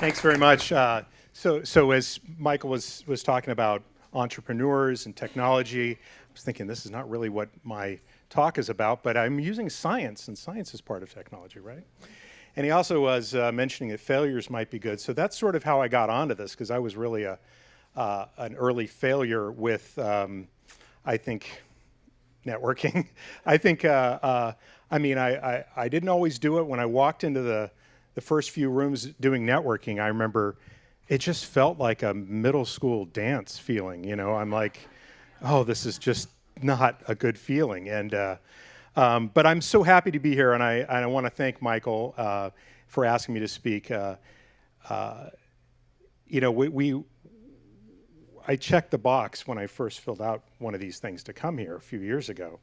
Thanks very much. So as Michael was talking about entrepreneurs and technology, I was thinking this is not really what my talk is about, but I'm using science, and science is part of technology, right? And he also was mentioning that failures might be good. So that's sort of how I got onto this, because I was really an early failure with, I think, networking. I think, I didn't always do it. When I walked into the first few rooms doing networking, I remember it just felt like a middle school dance feeling. You know, I'm like, oh, this is just not a good feeling. And but I'm so happy to be here, and I want to thank Michael for asking me to speak. I checked the box when I first filled out one of these things to come here a few years ago,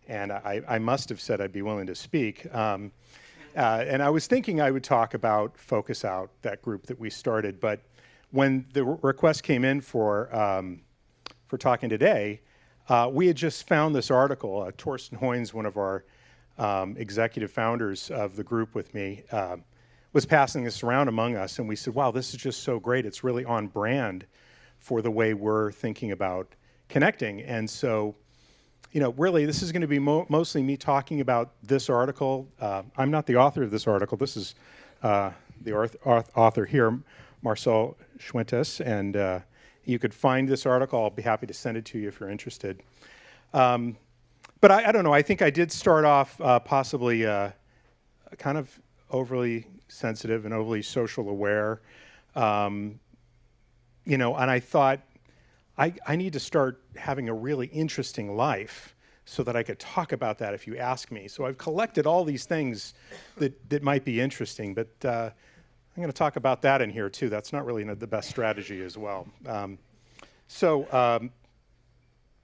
and I must have said I'd be willing to speak. And I was thinking I would talk about Focus Out, that group that we started, but when the request came in for talking today, we had just found this article. Torsten Hoynes, one of our executive founders of the group with me, was passing this around among us, and we said, wow, this is just so great. It's really on brand for the way we're thinking about connecting. And so, you know, really, this is going to be mostly me talking about this article. I'm not the author of this article. This is the author here, Marcel Schwentes, and you could find this article. I'll be happy to send it to you if you're interested. But I don't know. I think I did start off possibly kind of overly sensitive and overly social aware. You know, and I thought, I need to start having a really interesting life so that I could talk about that if you ask me. So I've collected all these things that might be interesting, but I'm going to talk about that in here too. That's not really the best strategy as well.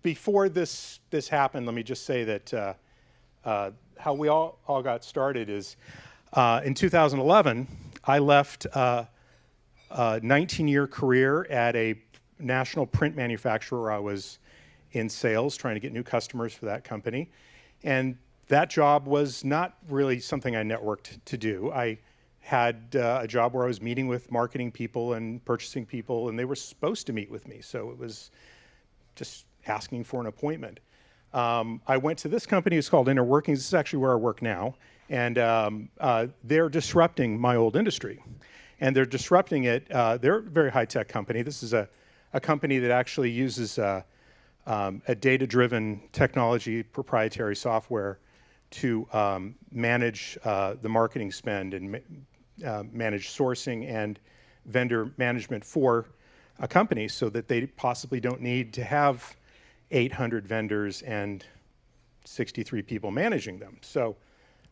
Before this happened, let me just say that how we all got started is in 2011, I left a 19-year career at a national print manufacturer. I was in sales, trying to get new customers for that company. And that job was not really something I networked to do. I had a job where I was meeting with marketing people and purchasing people, and they were supposed to meet with me. So it was just asking for an appointment. I went to this company. It's called InnerWorkings. This is actually where I work now. And they're disrupting my old industry. And they're disrupting it. They're a very high-tech company. This is a company that actually uses a data-driven technology, proprietary software to manage the marketing spend and manage sourcing and vendor management for a company so that they possibly don't need to have 800 vendors and 63 people managing them. So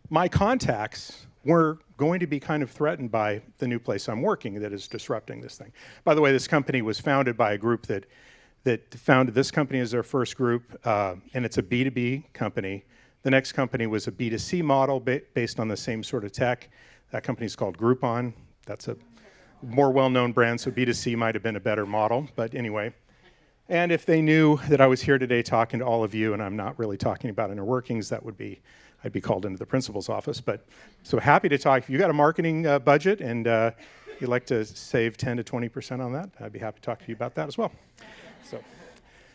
my contacts were going to be kind of threatened by the new place I'm working that is disrupting this thing. By the way, this company was founded by a group that founded this company as their first group, and it's a B2B company. The next company was a B2C model based on the same sort of tech. That company is called Groupon. That's a more well-known brand, so B2C might have been a better model, but anyway. And if they knew that I was here today talking to all of you, and I'm not really talking about InnerWorkings, I'd be called into the principal's office. But so happy to talk. If you got a marketing budget and you'd like to save 10 to 20% on that, I'd be happy to talk to you about that as well.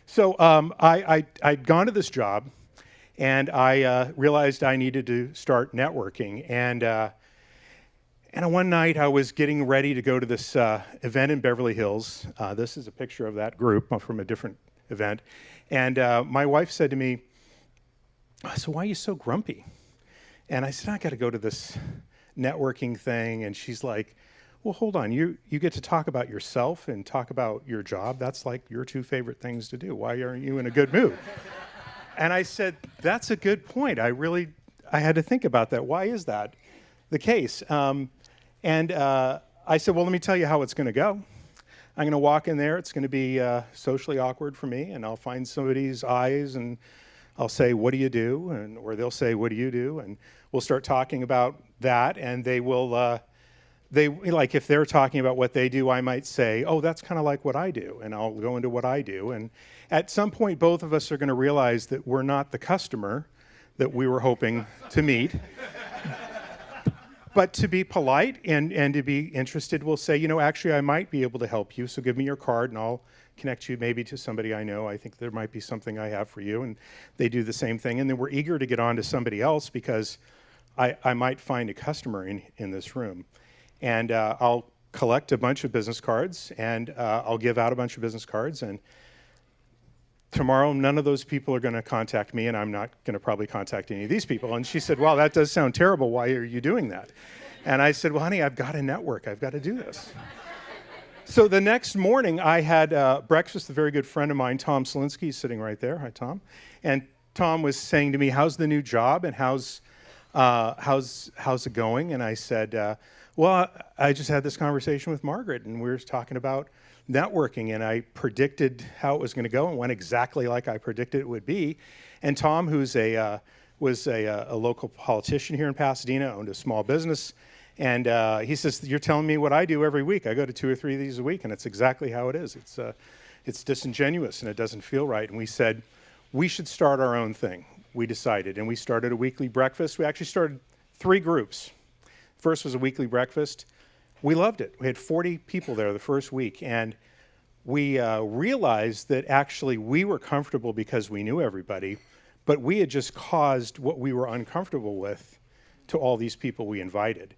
So I'd gone to this job, and I realized I needed to start networking. And one night I was getting ready to go to this event in Beverly Hills. This is a picture of that group from a different event. And my wife said to me, so why are you so grumpy? And I said, I got to go to this networking thing. And she's like, well, hold on. You get to talk about yourself and talk about your job. That's like your two favorite things to do. Why aren't you in a good mood? And I said, that's a good point. I had to think about that. Why is that the case? And I said, well, let me tell you how it's going to go. I'm going to walk in there. It's going to be socially awkward for me, and I'll find somebody's eyes, and I'll say, what do you do? Or they'll say, what do you do? And we'll start talking about that, and they will, like if they're talking about what they do, I might say, oh, that's kind of like what I do, and I'll go into what I do. And at some point, both of us are going to realize that we're not the customer that we were hoping to meet. But to be polite and to be interested, we'll say, actually, I might be able to help you, so give me your card, and I'll connect you maybe to somebody I know. I think there might be something I have for you, and they do the same thing. And then we're eager to get on to somebody else because I might find a customer in this room. And I'll collect a bunch of business cards, and I'll give out a bunch of business cards, and tomorrow, none of those people are going to contact me, and I'm not going to probably contact any of these people. And she said, well, that does sound terrible. Why are you doing that? And I said, well, honey, I've got a network. I've got to do this. So the next morning, I had breakfast with a very good friend of mine, Tom Selinsky, sitting right there. Hi, Tom. And Tom was saying to me, how's the new job, and how's it going? And I said, well, I just had this conversation with Margaret, and we were talking about networking, and I predicted how it was going to go, and went exactly like I predicted it would be. And Tom, who's was a local politician here in Pasadena, owned a small business, and he says, you're telling me what I do every week. I go to 2 or 3 of these a week, and it's exactly how it is. It's disingenuous, and it doesn't feel right. And we said, we should start our own thing. We decided, and we started a weekly breakfast. We actually started 3 groups. First was a weekly breakfast. We loved it. We had 40 people there the first week, and we realized that actually we were comfortable because we knew everybody, but we had just caused what we were uncomfortable with to all these people we invited.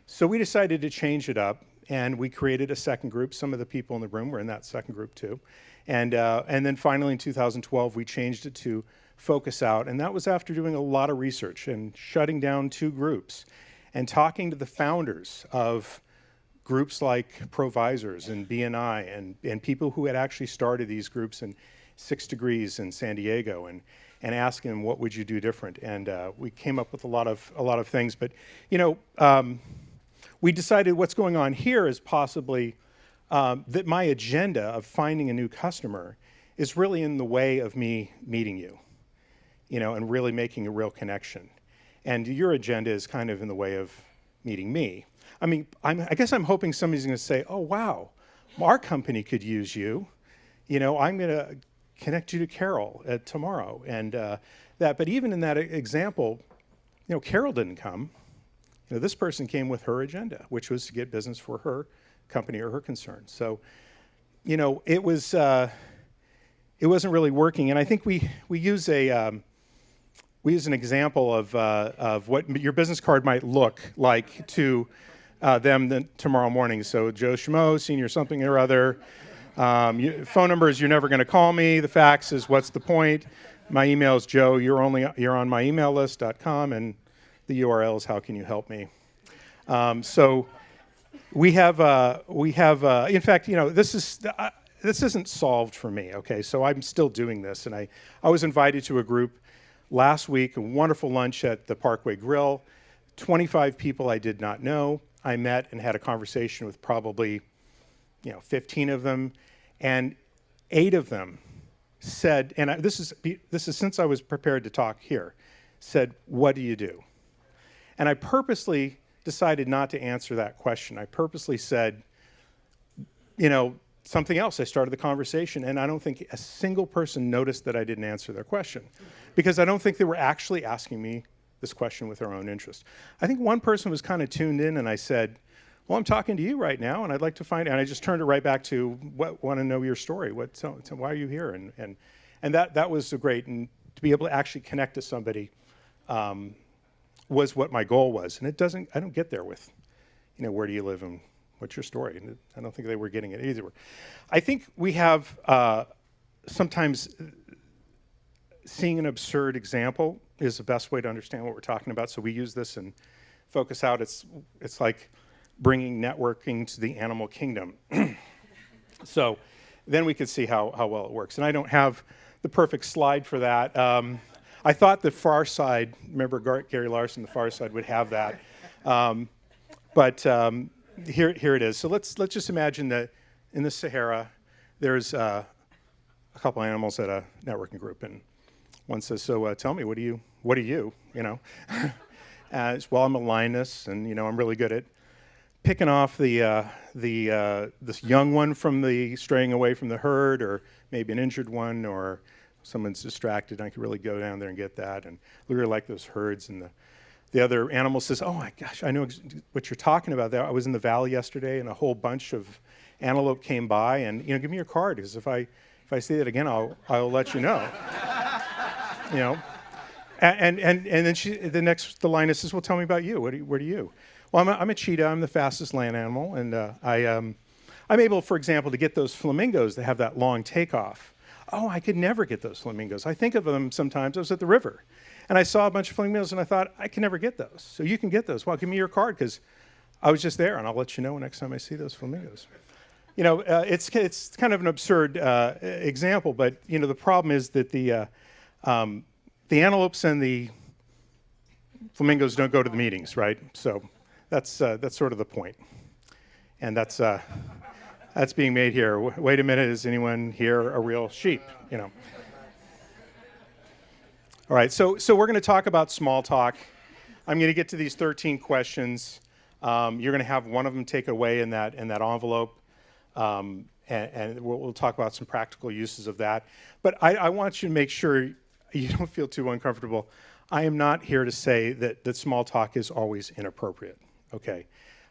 So we decided to change it up, and we created a second group. Some of the people in the room were in that second group too. And then finally in 2012, we changed it to Focus Out, and that was after doing a lot of research and shutting down 2 groups and talking to the founders of groups like Provisors and BNI and people who had actually started these groups in 6 Degrees in San Diego, and asking them, what would you do different? And we came up with a lot of things. But we decided what's going on here is possibly that my agenda of finding a new customer is really in the way of me meeting you, and really making a real connection. And your agenda is kind of in the way of meeting me. I mean, I guess I'm hoping somebody's going to say, oh, wow, our company could use you. I'm going to connect you to Carol tomorrow. And that. But even in that example, Carol didn't come. This person came with her agenda, which was to get business for her company or her concern. So, it wasn't really working. And I think we use an example of what your business card might look like to them tomorrow morning. So Joe Schmo, senior something or other. Phone number is, you're never going to call me. The fax is, what's the point? My email is Joe, you're on my email list.com, and the URL is, how can you help me? So we have in fact, this isn't solved for me, okay? So I'm still doing this, and I was invited to a group last week, a wonderful lunch at the Parkway Grill, 25 people I did not know. I met and had a conversation with probably 15 of them, and 8 of them said, and this is since I was prepared to talk here, said, what do you do? And I purposely decided not to answer that question. I purposely said, something else. I started the conversation, and I don't think a single person noticed that I didn't answer their question, because I don't think they were actually asking me this question with their own interest. I think one person was kind of tuned in, and I said, well, I'm talking to you right now, and I'd like to find out. And I just turned it right back to, want to know your story. Why are you here? And that was great. And to be able to actually connect to somebody was what my goal was. And I don't get there with, where do you live and what's your story? And I don't think they were getting it either. I think we have sometimes seeing an absurd example is the best way to understand what we're talking about. So we use this and Focus Out. It's like bringing networking to the animal kingdom. So then we could see how well it works. And I don't have the perfect slide for that. I thought the Far Side, remember Gary Larson, the Far Side would have that. But here it is. So let's just imagine that in the Sahara, there's a couple animals at a networking group, and one says, so tell me, what are you? Well, I'm a lioness, and I'm really good at picking off this young one from the straying away from the herd, or maybe an injured one, or someone's distracted. I could really go down there and get that. And we really like those herds and the other animal says, oh my gosh, I know what you're talking about there. I was in the valley yesterday and a whole bunch of antelope came by, and give me your card, because if I see that again, I'll let you know. And then the lioness says, well, tell me about you. What are you? Well, I'm a cheetah. I'm the fastest land animal, and I'm able, for example, to get those flamingos that have that long takeoff. Oh, I could never get those flamingos. I think of them sometimes. I was at the river, and I saw a bunch of flamingos, and I thought, I can never get those. So you can get those. Well, give me your card, because I was just there, and I'll let you know next time I see those flamingos. It's kind of an absurd example, but the problem is that the antelopes and the flamingos don't go to the meetings, right? So that's sort of the point, and that's being made here. Wait a minute, is anyone here a real sheep? All right, so we're going to talk about small talk. I'm going to get to these 13 questions. You're going to have one of them take away in that envelope, and we'll talk about some practical uses of that. But I want you to make sure you don't feel too uncomfortable. I am not here to say that small talk is always inappropriate, okay?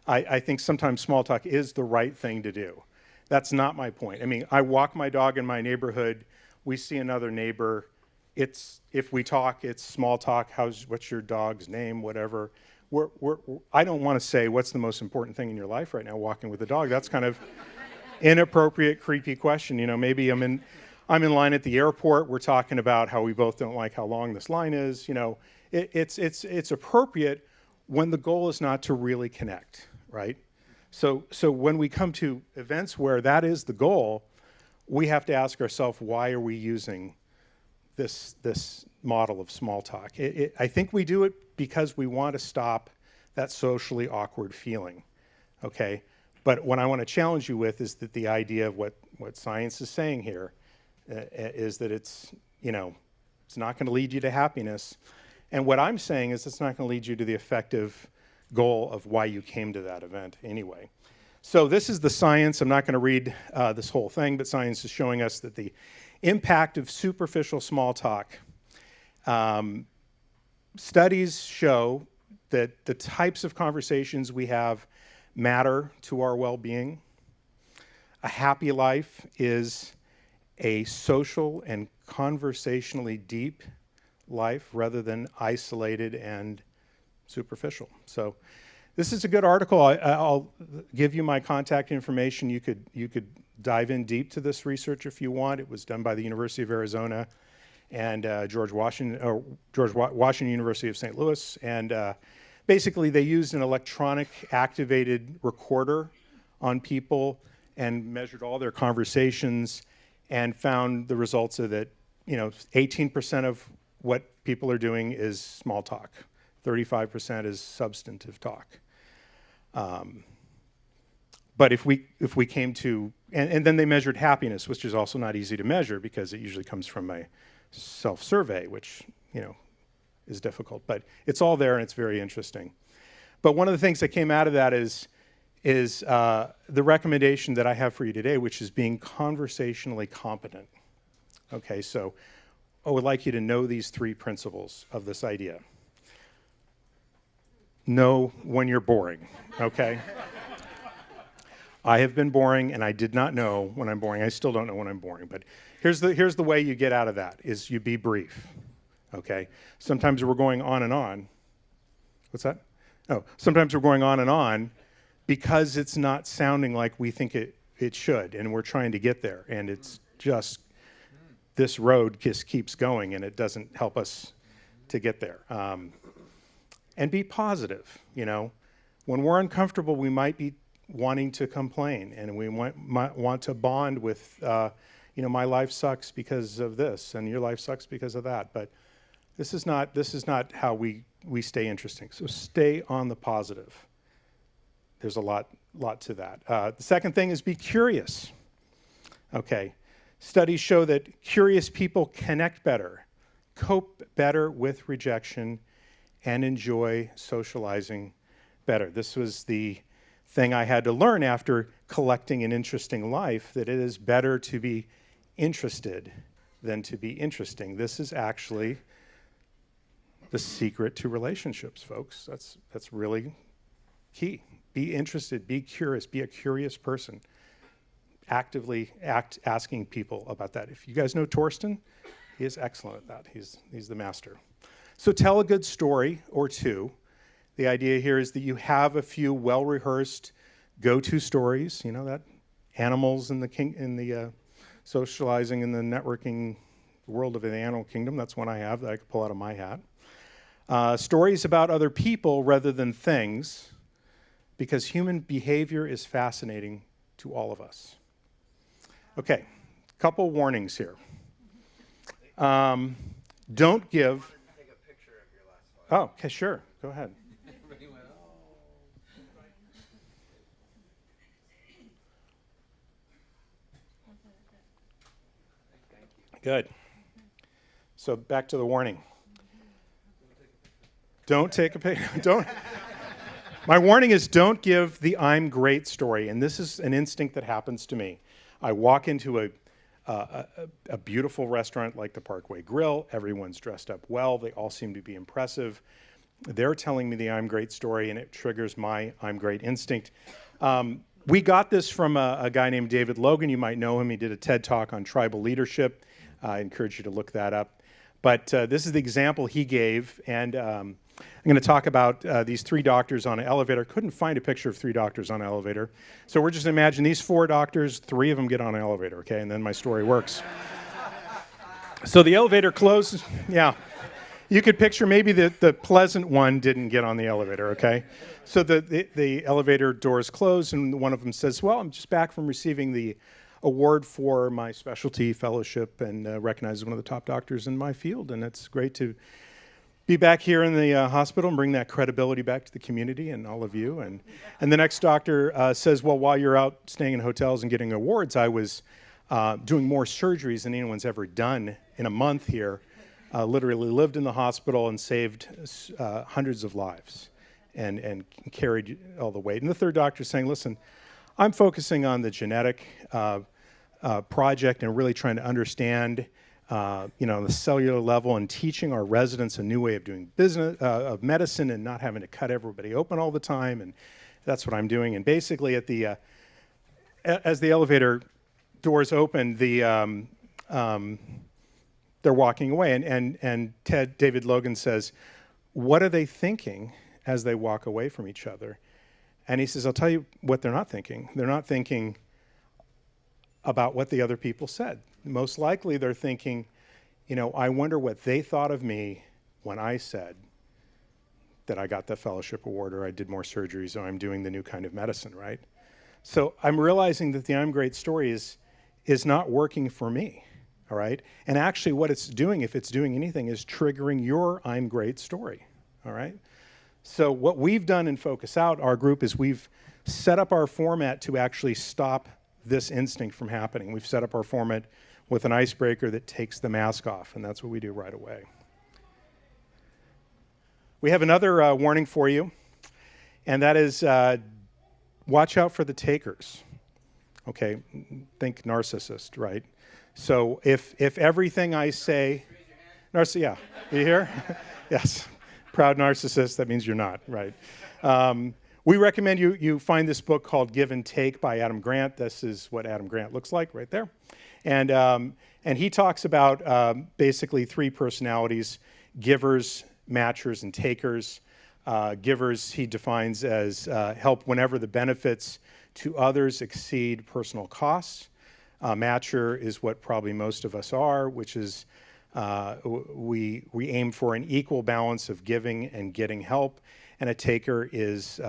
I think sometimes small talk is the right thing to do. That's not my point. I mean, I walk my dog in my neighborhood. We see another neighbor. If we talk, it's small talk. What's your dog's name, whatever. I don't want to say what's the most important thing in your life right now, walking with a dog. That's kind of inappropriate, creepy question. Maybe I'm in line at the airport. We're talking about how we both don't like how long this line is. It's appropriate when the goal is not to really connect, right? So when we come to events where that is the goal, we have to ask ourselves, why are we using this model of small talk? I think we do it because we want to stop that socially awkward feeling, okay? But what I want to challenge you with is that the idea of what science is saying here is that it's not going to lead you to happiness. And what I'm saying is it's not going to lead you to the effective goal of why you came to that event anyway. So this is the science. I'm not going to read this whole thing, but science is showing us that the impact of superficial small talk. Studies show that the types of conversations we have matter to our well-being. A happy life is a social and conversationally deep life rather than isolated and superficial. So this is a good article. I'll give you my contact information. You could dive in deep to this research if you want. It was done by the University of Arizona and George Washington University of St. Louis. And basically they used an electronic activated recorder on people and measured all their conversations and found the results of that, 18% of what people are doing is small talk. 35% is substantive talk. But if we came to, and then they measured happiness, which is also not easy to measure because it usually comes from a self-survey, which, is difficult. But it's all there and it's very interesting. But one of the things that came out of that is the recommendation that I have for you today, which is being conversationally competent. Okay, so I would like you to know these 3 principles of this idea. Know when you're boring, okay? I have been boring, and I did not know when I'm boring. I still don't know when I'm boring, but here's the way you get out of that, is you be brief, okay? Sometimes we're going on and on. What's that? Oh, sometimes we're going on and on because it's not sounding like we think it should, and we're trying to get there, and it's just, this road just keeps going, and it doesn't help us to get there. And be positive, When we're uncomfortable, we might be wanting to complain, and we might want to bond with, my life sucks because of this, and your life sucks because of that. But this is not how we stay interesting. So stay on the positive. There's a lot to that. The second thing is be curious. Okay, studies show that curious people connect better, cope better with rejection, and enjoy socializing better. This was the thing I had to learn after collecting an interesting life, that it is better to be interested than to be interesting. This is actually the secret to relationships, folks. That's really key. Be interested, be curious, be a curious person. Actively asking people about that. If you guys know Torsten, he is excellent at that. He's the master. So tell a good story or two. The idea here is that you have a few well-rehearsed go-to stories. You know that animals in the socializing in the networking world of the animal kingdom. That's one I have that I could pull out of my hat. Stories about other people rather than things, because human behavior is fascinating to all of us. Okay, couple warnings here. Don't give. Take a picture of your last slide. Oh, okay, sure. Go ahead. Good. So back to the warning. Don't take a picture. Don't. My warning is don't give the I'm great story. And this is an instinct that happens to me. I walk into a beautiful restaurant like the Parkway Grill. Everyone's dressed up well. They all seem to be impressive. They're telling me the I'm great story, and it triggers my I'm great instinct. We got this from a guy named David Logan. You might know him. He did a TED Talk on tribal leadership. I encourage you to look that up. But this is the example he gave, and I'm going to talk about these three doctors on an elevator. Couldn't find a picture of three doctors on an elevator. So we're just imagine these four doctors, three of them get on an elevator, okay? And then my story works. So the elevator closes. Yeah. You could picture maybe the pleasant one didn't get on the elevator, okay? So the elevator doors close, and one of them says, well, I'm just back from receiving the award for my specialty fellowship and recognized as one of the top doctors in my field. And it's great to be back here in the hospital and bring that credibility back to the community and all of you. And the next doctor says, well, while you're out staying in hotels and getting awards, I was doing more surgeries than anyone's ever done in a month here. Literally lived in the hospital and saved hundreds of lives and carried all the weight. And the third doctor is saying, listen, I'm focusing on the genetic project and really trying to understand the cellular level and teaching our residents a new way of doing business, of medicine, and not having to cut everybody open all the time. And that's what I'm doing. And basically, as the elevator doors open, they're walking away. And David Logan says, what are they thinking as they walk away from each other? And he says, I'll tell you what they're not thinking. They're not thinking about what the other people said. Most likely they're thinking, I wonder what they thought of me when I said that I got the fellowship award or I did more surgeries or I'm doing the new kind of medicine, right? So I'm realizing that the I'm great story is not working for me, all right? And actually what it's doing, if it's doing anything, is triggering your I'm great story, all right? So what we've done in Focus Out, our group, is we've set up our format to actually stop this instinct from happening. We've set up our format with an icebreaker that takes the mask off, and that's what we do right away. We have another warning for you, and that is watch out for the takers. Okay, think narcissist, right? So if everything I say, yeah, you hear? Yes. Proud narcissist, that means you're not, right? We recommend you find this book called Give and Take by Adam Grant. This is what Adam Grant looks like right there. And he talks about basically three personalities: givers, matchers, and takers. Givers he defines as help whenever the benefits to others exceed personal costs. Matcher is what probably most of us are, which is we aim for an equal balance of giving and getting help, and a taker is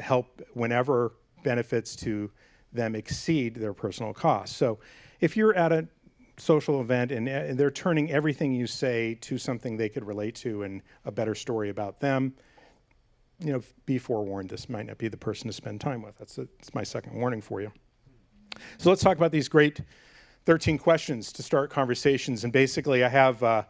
help whenever benefits to them exceed their personal costs. So if you're at a social event and they're turning everything you say to something they could relate to and a better story about them, be forewarned, this might not be the person to spend time with. That's my second warning for you. So let's talk about these great 13 questions to start conversations. And basically I have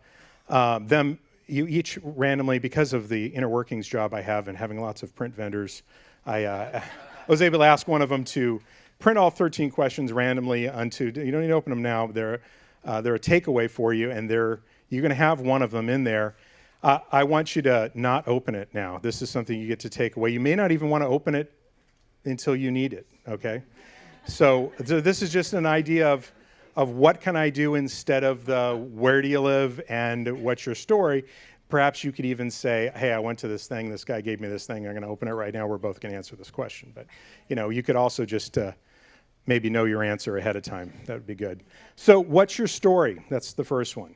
them, you each randomly, because of the InnerWorkings job I have and having lots of print vendors, I was able to ask one of them to print all 13 questions randomly onto, you don't need to open them now, they're a takeaway for you, and you're going to have one of them in there. I want you to not open it now. This is something you get to take away. You may not even want to open it until you need it, okay? So this is just an idea of what can I do instead of the where do you live and what's your story. Perhaps you could even say, hey, I went to this thing, this guy gave me this thing, I'm going to open it right now, we're both going to answer this question. But, you could also just maybe know your answer ahead of time. That would be good. So what's your story? That's the first one.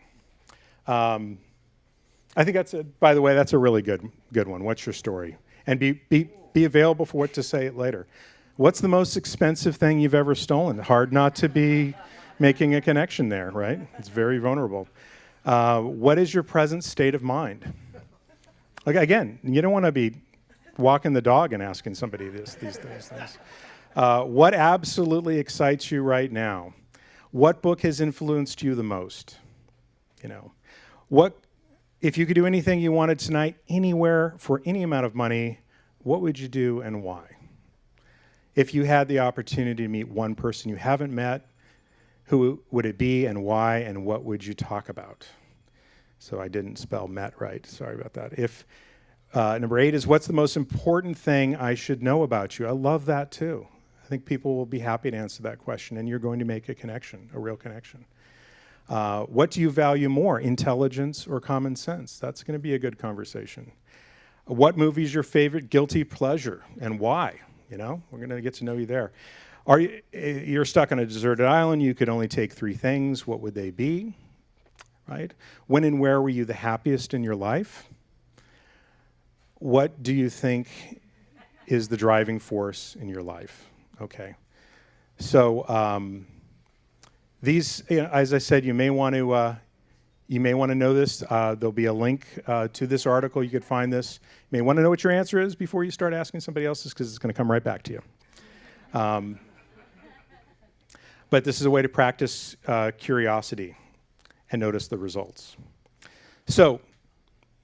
I think by the way, that's a really good one. What's your story? And be available for what to say later. What's the most expensive thing you've ever stolen? Hard not to be making a connection there, right? It's very vulnerable. What is your present state of mind? Like, again, you don't want to be walking the dog and asking somebody these things. What absolutely excites you right now? What book has influenced you the most? If you could do anything you wanted tonight, anywhere, for any amount of money, what would you do and why? If you had the opportunity to meet one person you haven't met, who would it be and why, and what would you talk about? So I didn't spell met right. Sorry about that. Number 8 is, what's the most important thing I should know about you? I love that too. I think people will be happy to answer that question, and you're going to make a connection, a real connection. What do you value more, intelligence or common sense? That's going to be a good conversation. What movie is your favorite guilty pleasure and why? We're going to get to know you there. You're stuck on a deserted island. You could only take 3 things. What would they be? Right? When and where were you the happiest in your life? What do you think is the driving force in your life? Okay. So these, as I said, you may want to know this. There'll be a link to this article. You could find this. You may want to know what your answer is before you start asking somebody else's, because it's going to come right back to you. But this is a way to practice curiosity and notice the results. So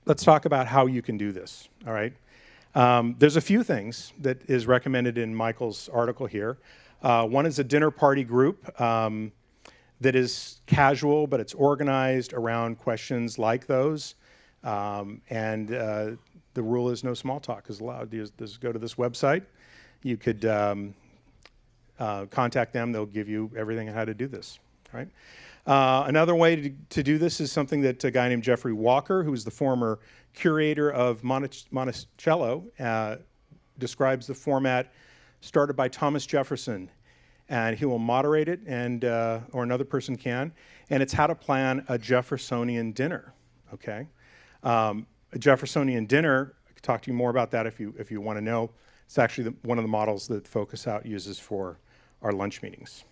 let's talk about how you can do this, all right? There's a few things that is recommended in Michael's article here. One is a dinner party group that is casual, but it's organized around questions like those. And the rule is no small talk is allowed. You just go to this website. You could contact them. They'll give you everything on how to do this, right? Another way to do this is something that a guy named Jeffrey Walker, who's the former curator of Monticello, describes the format started by Thomas Jefferson. And he will moderate it, and or another person can. And it's how to plan a Jeffersonian dinner, okay? A Jeffersonian dinner, I could talk to you more about that if you want to know. It's actually one of the models that Focus Out uses for our lunch meetings.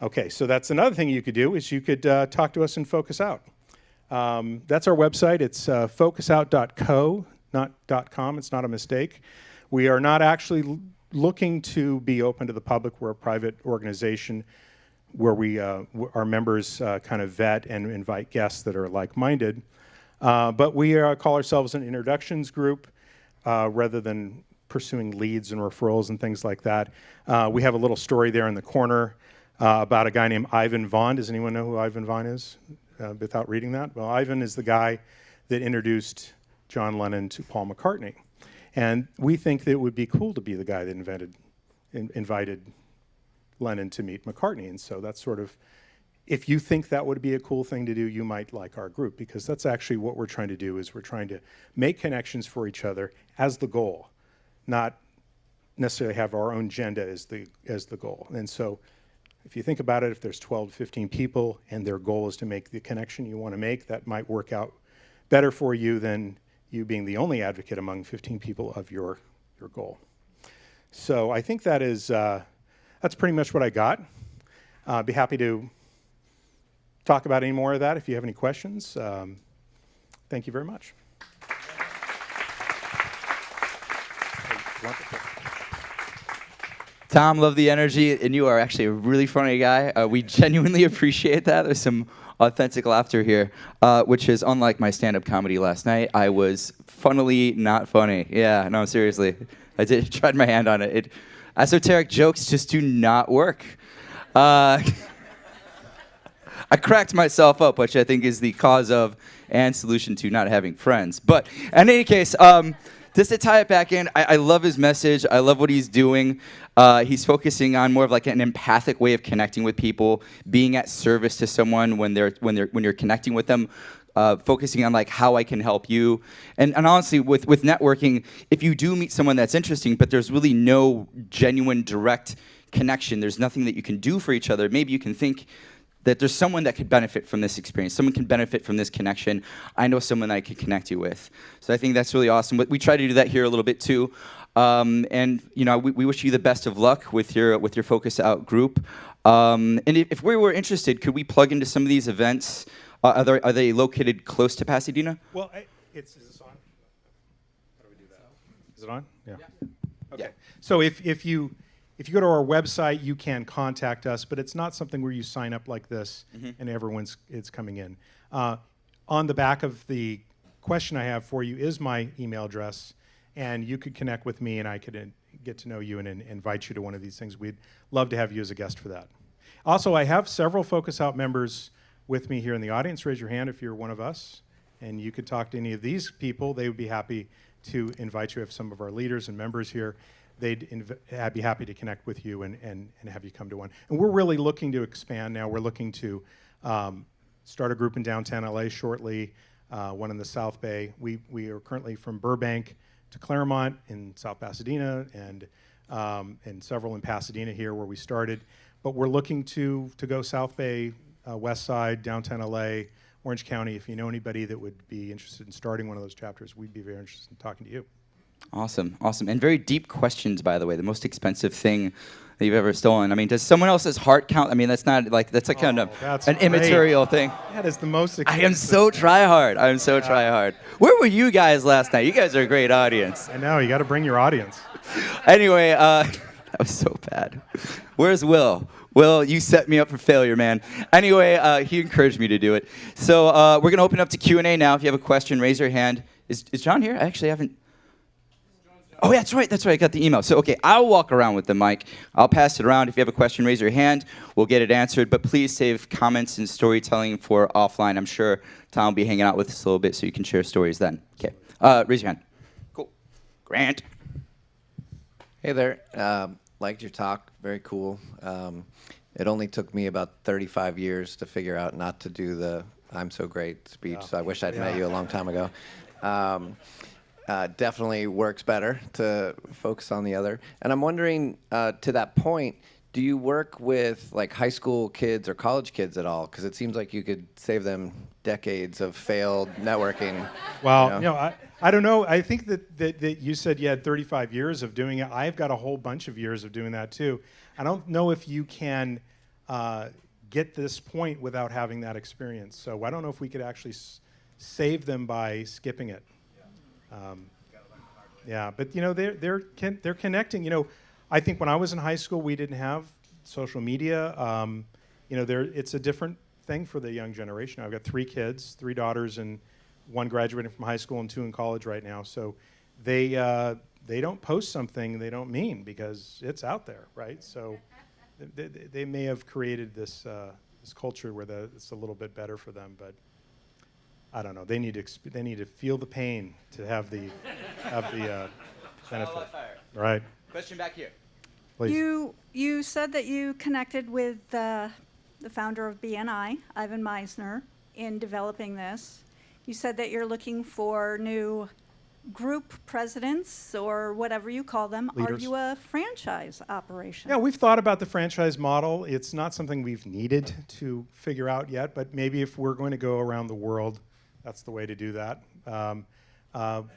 Okay, so that's another thing you could do, is you could talk to us in Focus Out. That's our website. It's focusout.co, not .com. It's not a mistake. We are not actually looking to be open to the public. We're a private organization where our members kind of vet and invite guests that are like-minded. But we call ourselves an introductions group rather than pursuing leads and referrals and things like that. We have a little story there in the corner about a guy named Ivan Vaughn. Does anyone know who Ivan Vaughn is without reading that? Well, Ivan is the guy that introduced John Lennon to Paul McCartney. And we think that it would be cool to be the guy that invited Lennon to meet McCartney. And so that's sort of, if you think that would be a cool thing to do, you might like our group, because that's actually what we're trying to do, is we're trying to make connections for each other as the goal, not necessarily have our own agenda as the goal. And so if you think about it, if there's 12 to 15 people and their goal is to make the connection you want to make, that might work out better for you than you being the only advocate among 15 people of your goal. So I think that's pretty much what I got. I'd be happy to talk about any more of that if you have any questions. Thank you very much. Tom, love the energy, and you are actually a really funny guy. We genuinely appreciate that. There's some authentic laughter here, which is unlike my stand-up comedy last night. I was funnily not funny. Yeah, no, seriously. I tried my hand on it. Esoteric jokes just do not work. I cracked myself up, which I think is the cause of and solution to not having friends. But in any case, just to tie it back in, I love his message. I love what he's doing. He's focusing on more of like an empathic way of connecting with people, being at service to someone when you're connecting with them. Focusing on like how I can help you, and honestly, with networking, if you do meet someone that's interesting, but there's really no genuine direct connection, there's nothing that you can do for each other. Maybe you can think that there's someone that could benefit from this experience. Someone can benefit from this connection. I know someone that I could connect you with. So I think that's really awesome. But we try to do that here a little bit too. And you know, we wish you the best of luck with your Focus Out group. And if we were interested, could we plug into some of these events? Are they located close to Pasadena? Well, is this on? How do we do that? Is it on? Yeah. Okay. Yeah. So if you go to our website, you can contact us, but it's not something where you sign up like this and it's coming in. On the back of the question I have for you is my email address, and you could connect with me, and I could get to know you and invite you to one of these things. We'd love to have you as a guest for that. Also, I have several Focus Out members with me here in the audience. Raise your hand if you're one of us, and you could talk to any of these people. They would be happy to invite you. If some of our leaders and members here, they'd be happy to connect with you and have you come to one. And we're really looking to expand now. We're looking to start a group in downtown LA shortly, one in the South Bay. We are currently from Burbank to Claremont in South Pasadena, and several in Pasadena here where we started. But we're looking to go South Bay, West Side, downtown LA, Orange County. If you know anybody that would be interested in starting one of those chapters, we'd be very interested in talking to you. Awesome, awesome. And very deep questions, by the way. The most expensive thing that you've ever stolen. I mean, does someone else's heart count? I mean, that's not like, that's like kind of an immaterial thing. That is the most expensive. I am so try-hard. I'm so try-hard. Where were you guys last night? You guys are a great audience. I know, you got to bring your audience. Anyway, that was so bad. Where's Will? Will, you set me up for failure, man. Anyway, he encouraged me to do it. So we're going to open up to Q&A now. If you have a question, raise your hand. Is John here? I actually haven't. Oh, that's right. That's right. I got the email. So, okay, I'll walk around with the mic. I'll pass it around. If you have a question, raise your hand. We'll get it answered. But please save comments and storytelling for offline. I'm sure Tom will be hanging out with us a little bit so you can share stories then. Okay. Raise your hand. Cool. Grant. Hey there. Liked your talk. Very cool. It only took me about 35 years to figure out not to do the "I'm so great" speech, so I wish I'd met you a long time ago. Definitely works better to focus on the other. And I'm wondering, to that point, do you work with like high school kids or college kids at all? Because it seems like you could save them decades of failed networking. Well, you know, I don't know. I think that you said you had 35 years of doing it. I've got a whole bunch of years of doing that too. I don't know if you can get this point without having that experience. So I don't know if we could actually save them by skipping it. Yeah, but you know they're connecting. You know, I think when I was in high school, we didn't have social media. You know, it's a different thing for the young generation. I've got 3 kids, 3 daughters, and 1 graduating from high school and 2 in college right now. So they don't post something they don't mean because it's out there, right? So they may have created this culture where it's a little bit better for them, but I don't know. They need to feel the pain to have the benefit. Right. Question back here. Please. You said that you connected with the founder of BNI, Ivan Meisner, in developing this. You said that you're looking for new group presidents or whatever you call them. Leaders. Are you a franchise operation? Yeah, we've thought about the franchise model. It's not something we've needed to figure out yet, but maybe if we're going to go around the world, that's the way to do that.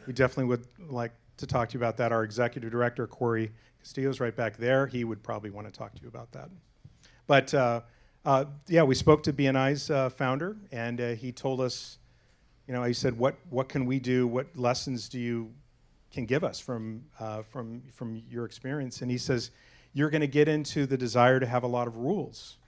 We definitely would like to talk to you about that. Our executive director, Corey Castillo's right back there. He would probably want to talk to you about that. But yeah, we spoke to BNI's founder, and he told us, you know, he said, what can we do? What lessons can give us from your experience? And he says, you're going to get into the desire to have a lot of rules.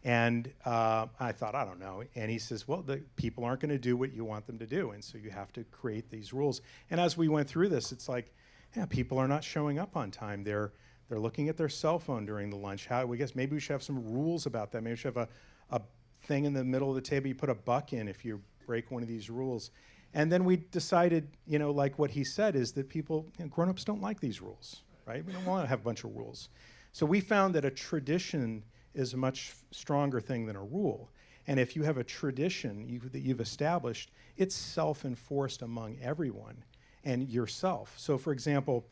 And I thought, I don't know. And he says, well, the people aren't going to do what you want them to do, and so you have to create these rules. And as we went through this, it's like, yeah, people are not showing up on time. They're looking at their cell phone during the lunch. We guess maybe we should have some rules about that. Maybe we should have a thing in the middle of the table. You put a buck in if you're break one of these rules. And then we decided, like what he said, is that people, grown-ups don't like these rules, right? We don't want to have a bunch of rules. So we found that a tradition is a much stronger thing than a rule. And if you have a tradition that you've established, it's self-enforced among everyone and yourself. So for example,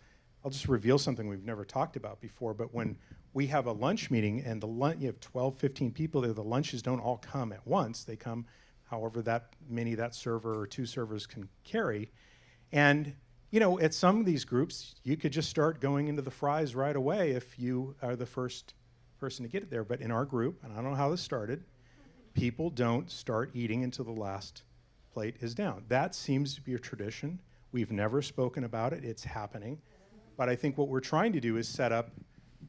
I'll just reveal something we've never talked about before, but when we have a lunch meeting and you have 12, 15 people there, the lunches don't all come at once. They come however many that server or two servers can carry. And at some of these groups, you could just start going into the fries right away if you are the first person to get it there. But in our group, and I don't know how this started, people don't start eating until the last plate is down. That seems to be a tradition. We've never spoken about it. It's happening. But I think what we're trying to do is set up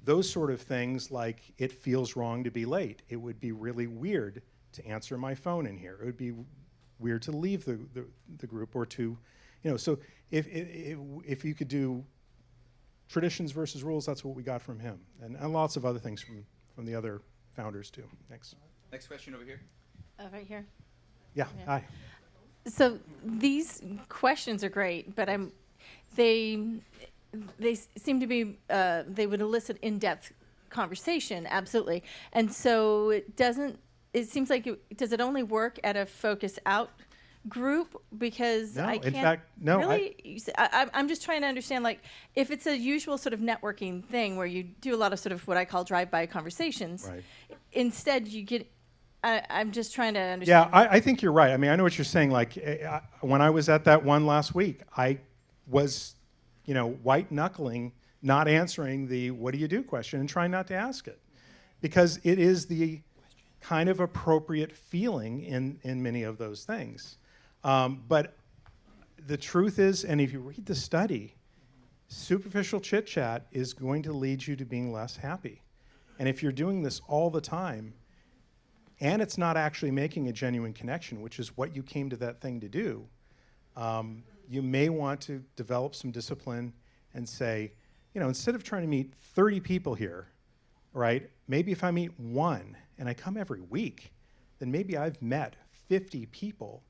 those sort of things, like it feels wrong to be late. It would be really weird to answer my phone in here. It would be weird to leave the group, or to, so if you could do traditions versus rules, that's what we got from him. And lots of other things from the other founders too. Thanks. Next question over here. Right here. Yeah, hi. So these questions are great, but they seem to be, they would elicit in-depth conversation, absolutely. And so it seems like, does it only work at a focus out group? Because No, I can't in fact, no. really, I'm just trying to understand, like, if it's a usual sort of networking thing where you do a lot of sort of what I call drive-by conversations, Right. instead you get, I'm just trying to understand. Yeah, I think you're right. I mean, I know what you're saying. Like, when I was at that one last week, I was, white knuckling, not answering the "what do you do" question and trying not to ask it, because it is the kind of appropriate feeling in many of those things. But the truth is, and if you read the study, superficial chit chat is going to lead you to being less happy. And if you're doing this all the time, and it's not actually making a genuine connection, which is what you came to that thing to do, you may want to develop some discipline and say, instead of trying to meet 30 people here, right, maybe if I meet one and I come every week, then maybe I've met 50 people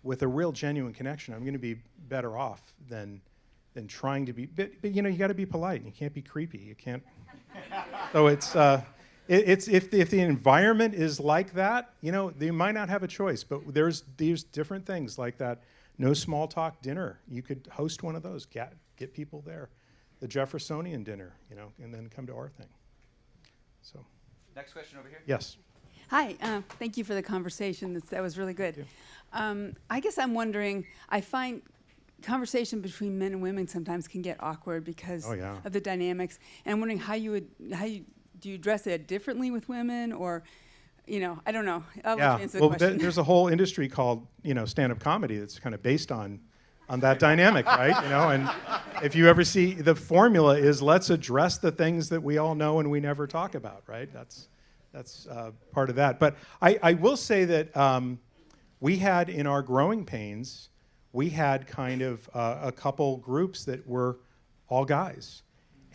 with a real genuine connection. I'm going to be better off than trying to be, but you got to be polite and you can't be creepy. You can't. So it's if the environment is like that, they might not have a choice. But there's different things like that. No small talk dinner. You could host one of those. Get people there. The Jeffersonian dinner, and then come to our thing. So. Next question over here. Yes. Hi, thank you for the conversation. That was really good. I guess I'm wondering, I find conversation between men and women sometimes can get awkward because of the dynamics. And I'm wondering do you address it differently with women, or, I don't know. I'll let you answer the question. There's a whole industry called, stand-up comedy that's kind of based on that dynamic, right? And if you ever see, the formula is, let's address the things that we all know and we never talk about, right? That's part of that. But I will say that we had, in our growing pains, we had kind of a couple groups that were all guys.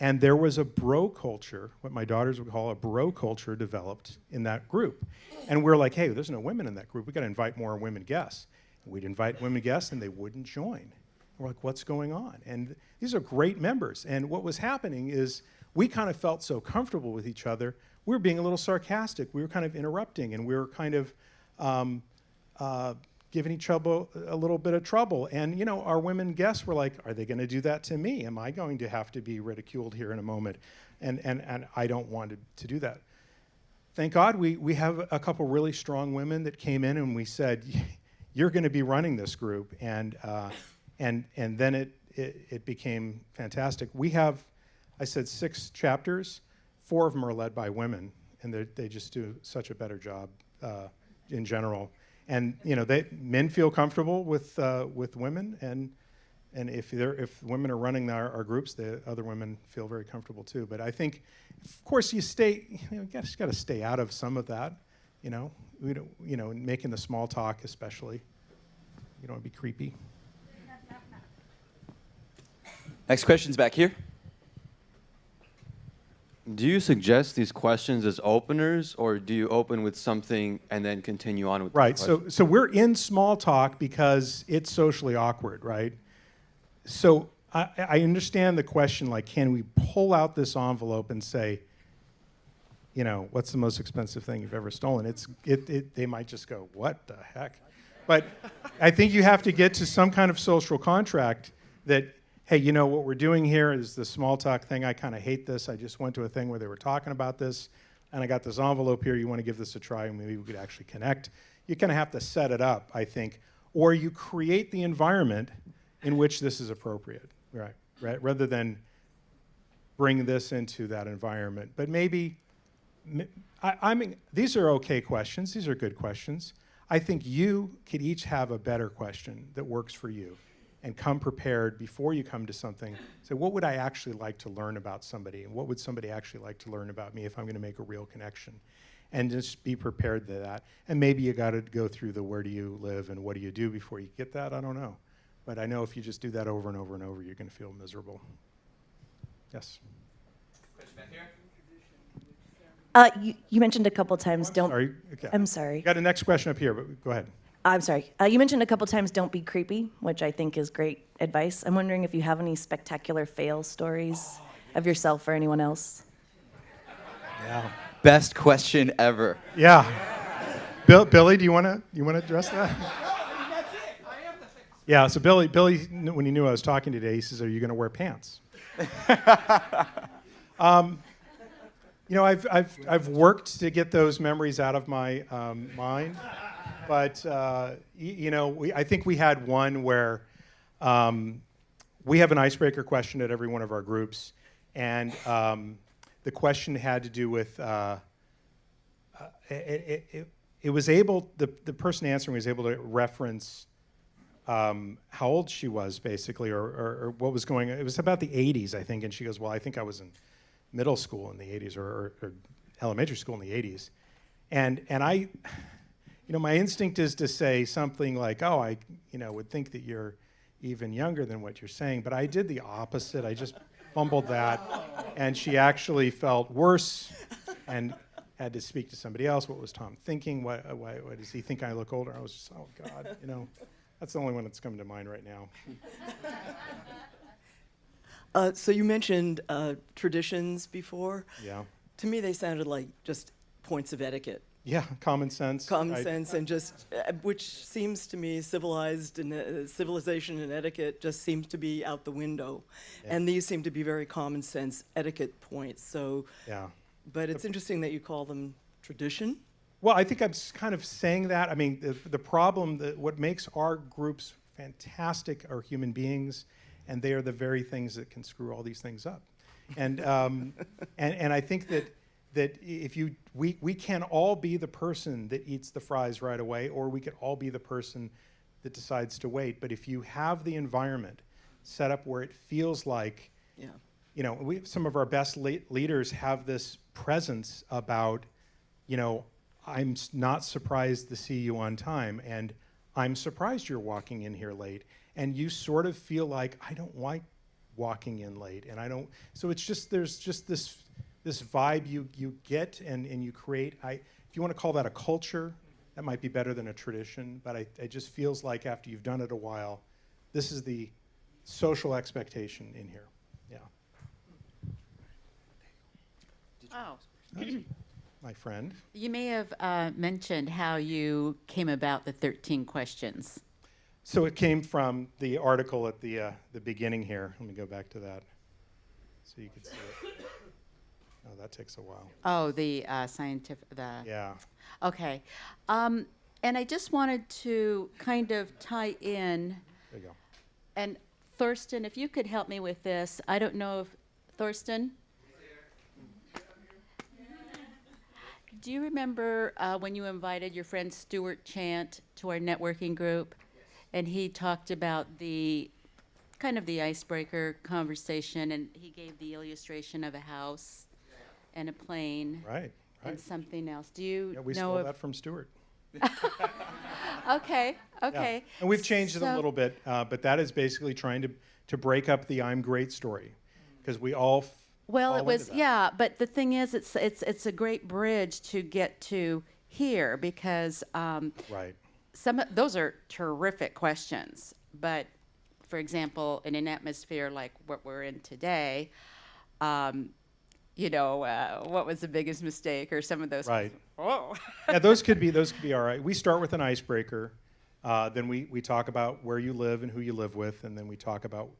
And there was a bro culture, what my daughters would call a bro culture, developed in that group. And we're like, hey, there's no women in that group. We got to invite more women guests. And we'd invite women guests, and they wouldn't join. And we're like, what's going on? And these are great members. And what was happening is we kind of felt so comfortable with each other. We were being a little sarcastic. We were kind of interrupting, and we were kind of giving each other a little bit of trouble. And, our women guests were like, are they going to do that to me? Am I going to have to be ridiculed here in a moment? And I don't want to do that. Thank God we have a couple really strong women that came in, and we said, you're going to be running this group. And then it became fantastic. We have, I said, 6 chapters. 4 of them are led by women, and they just do such a better job in general. And men feel comfortable with women, and if women are running our groups, the other women feel very comfortable too. But I think, of course, you just got to stay out of some of that, making the small talk especially. You don't want to be creepy. Next question's back here. Do you suggest these questions as openers, or do you open with something and then continue on with the Right. question? So we're in small talk because it's socially awkward, right? So I understand the question, like, can we pull out this envelope and say, you know, what's the most expensive thing you've ever stolen? They might just go, what the heck? But I think you have to get to some kind of social contract that, hey, you know, what we're doing here is the small talk thing. I kind of hate this. I just went to a thing where they were talking about this, and I got this envelope here. You want to give this a try, and maybe we could actually connect. You kind of have to set it up, I think, or you create the environment in which this is appropriate, right? Rather than bring this into that environment. But maybe, I mean, these are okay questions. These are good questions. I think you could each have a better question that works for you, and come prepared before you come to something. Say, what would I actually like to learn about somebody? And what would somebody actually like to learn about me if I'm going to make a real connection? And just be prepared to that. And maybe you got to go through the where do you live and what do you do before you get that? I don't know. But I know if you just do that over and over and over, you're going to feel miserable. Yes? Question back here? You mentioned a couple times don't. Sorry. Okay. I'm sorry. Got a next question up here, but go ahead. I'm sorry. You mentioned a couple times don't be creepy, which I think is great advice. I'm wondering if you have any spectacular fail stories of yourself or anyone else. Yeah. Best question ever. Yeah. Billy, do you want to address that? Yeah. So Billy, when he knew I was talking today, he says, "Are you going to wear pants?" You know, I've worked to get those memories out of my mind, but you know, I think we had one where we have an icebreaker question at every one of our groups, and the question had to do with it was able the person answering was able to reference how old she was basically, or what was going on. It was about the 80s, I think, and she goes, "Well, I think I was in middle school in the 80s or elementary school in the 80s." And I, you know, my instinct is to say something like, "Oh, I, you know, would think that you're even younger than what you're saying," but I did the opposite. I just fumbled that, and she actually felt worse and had to speak to somebody else. What was Tom thinking? Why does he think I look older? I was just, oh God, you know, that's the only one that's coming to mind right now. So you mentioned traditions before. Yeah. To me, they sounded like just points of etiquette. Yeah, common sense. Common right? sense, and just, which seems to me civilization and etiquette just seems to be out the window. Yeah. And these seem to be very common sense etiquette points. So, Yeah. but it's interesting that you call them tradition. Well, I think I'm kind of saying that. I mean, the problem, what makes our groups fantastic are human beings, and they are the very things that can screw all these things up. And and I think that if we can all be the person that eats the fries right away, or we could all be the person that decides to wait. But if you have the environment set up where it feels like, Yeah. you know, some of our best leaders have this presence about, you know, I'm not surprised to see you on time, and I'm surprised you're walking in here late. And you sort of feel like, I don't like walking in late, and I don't. So it's just, there's just this vibe you get and you create. If you want to call that a culture, that might be better than a tradition, but it just feels like after you've done it a while, this is the social expectation in here. Yeah. Oh. My friend. You may have mentioned how you came about the 13 questions. So it came from the article at the beginning here. Let me go back to that so you can see it. Oh, that takes a while. Oh, the scientific, Yeah. Okay. And I just wanted to kind of tie in, There you go. and Thurston, if you could help me with this. I don't know if, Thurston? Do you remember when you invited your friend Stuart Chant to our networking group, and he talked about the kind of the icebreaker conversation, and he gave the illustration of a house and a plane Right. and something else? Do you Yeah, we know stole if? that from Stuart. Okay, Yeah. okay. And we've changed it a So- little bit, but that is basically trying to break up the I'm great story, because we all Well, fall it was, into that. yeah, but the thing is, it's a great bridge to get to here because Right. those are terrific questions. But for example, in an atmosphere like what we're in today, what was the biggest mistake or some of those? Right. Oh. Yeah, those could be all right. We start with an icebreaker. Then we talk about where you live and who you live with, and then we talk about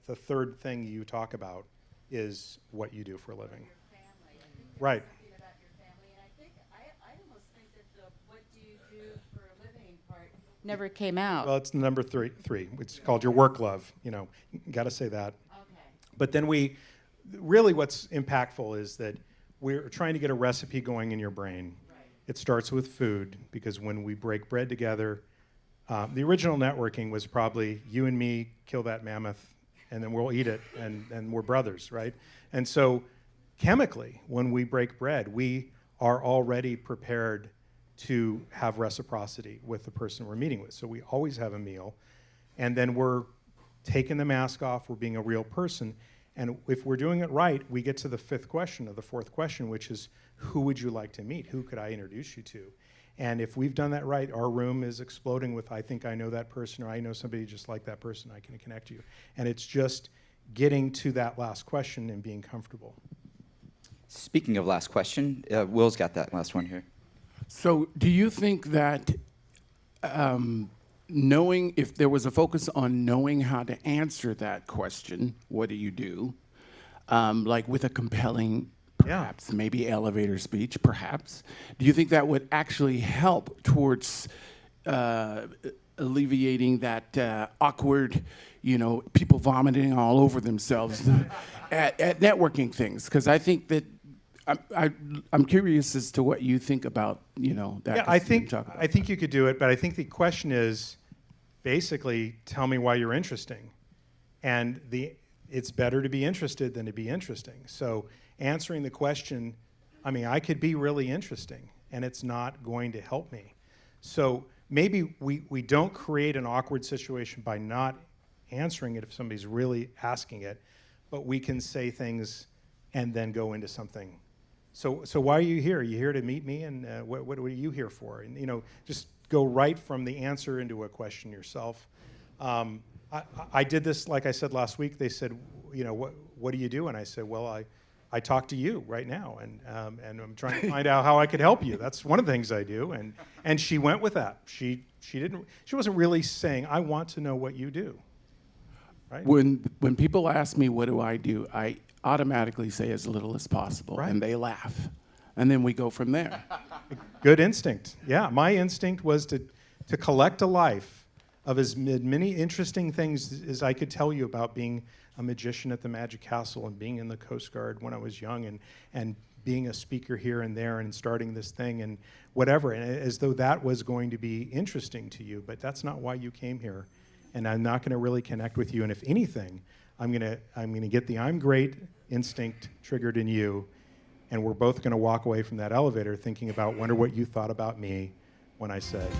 the third thing you talk about is what you do for a living. Right. Never came out. Well, it's number three. It's called your work love. You got to say that. Okay. But then really what's impactful is that we're trying to get a recipe going in your brain. Right. It starts with food, because when we break bread together, the original networking was probably you and me kill that mammoth, and then we'll eat it, and we're brothers, right? And so chemically, when we break bread, we are already prepared to have reciprocity with the person we're meeting with. So we always have a meal, and then we're taking the mask off, we're being a real person. And if we're doing it right, we get to the fifth question, or the fourth question, which is, who would you like to meet? Who could I introduce you to? And if we've done that right, our room is exploding with, I think I know that person, or I know somebody just like that person, I can connect you. And it's just getting to that last question and being comfortable. Speaking of last question, Will's got that last one here. So do you think that knowing, if there was a focus on knowing how to answer that question, what do you do, like with a compelling, perhaps, maybe elevator speech, perhaps, do you think that would actually help towards alleviating that awkward, people vomiting all over themselves at networking things? Because I think that I'm curious as to what you think about, that. Yeah, I think you could do it, but I think the question is basically, tell me why you're interesting. And it's better to be interested than to be interesting. So answering the question, I could be really interesting, and it's not going to help me. So maybe we don't create an awkward situation by not answering it if somebody's really asking it, but we can say things and then go into something. So why are you here? Are you here to meet me? And what are you here for? And just go right from the answer into a question yourself. I did this, like I said last week. They said, what do you do? And I said, well, I talk to you right now, and I'm trying to find out how I could help you. That's one of the things I do. And she went with that. She wasn't really saying, I want to know what you do. Right? When people ask me what do, I automatically say as little as possible, right. And they laugh, and then we go from there. Good instinct. Yeah, my instinct was to collect a life of as many interesting things as I could tell you about being a magician at the Magic Castle and being in the Coast Guard when I was young and being a speaker here and there and starting this thing and whatever, and as though that was going to be interesting to you, but that's not why you came here. And I'm not going to really connect with you. And if anything, I'm gonna get the I'm great instinct triggered in you, and we're both going to walk away from that elevator thinking about, wonder what you thought about me when I said.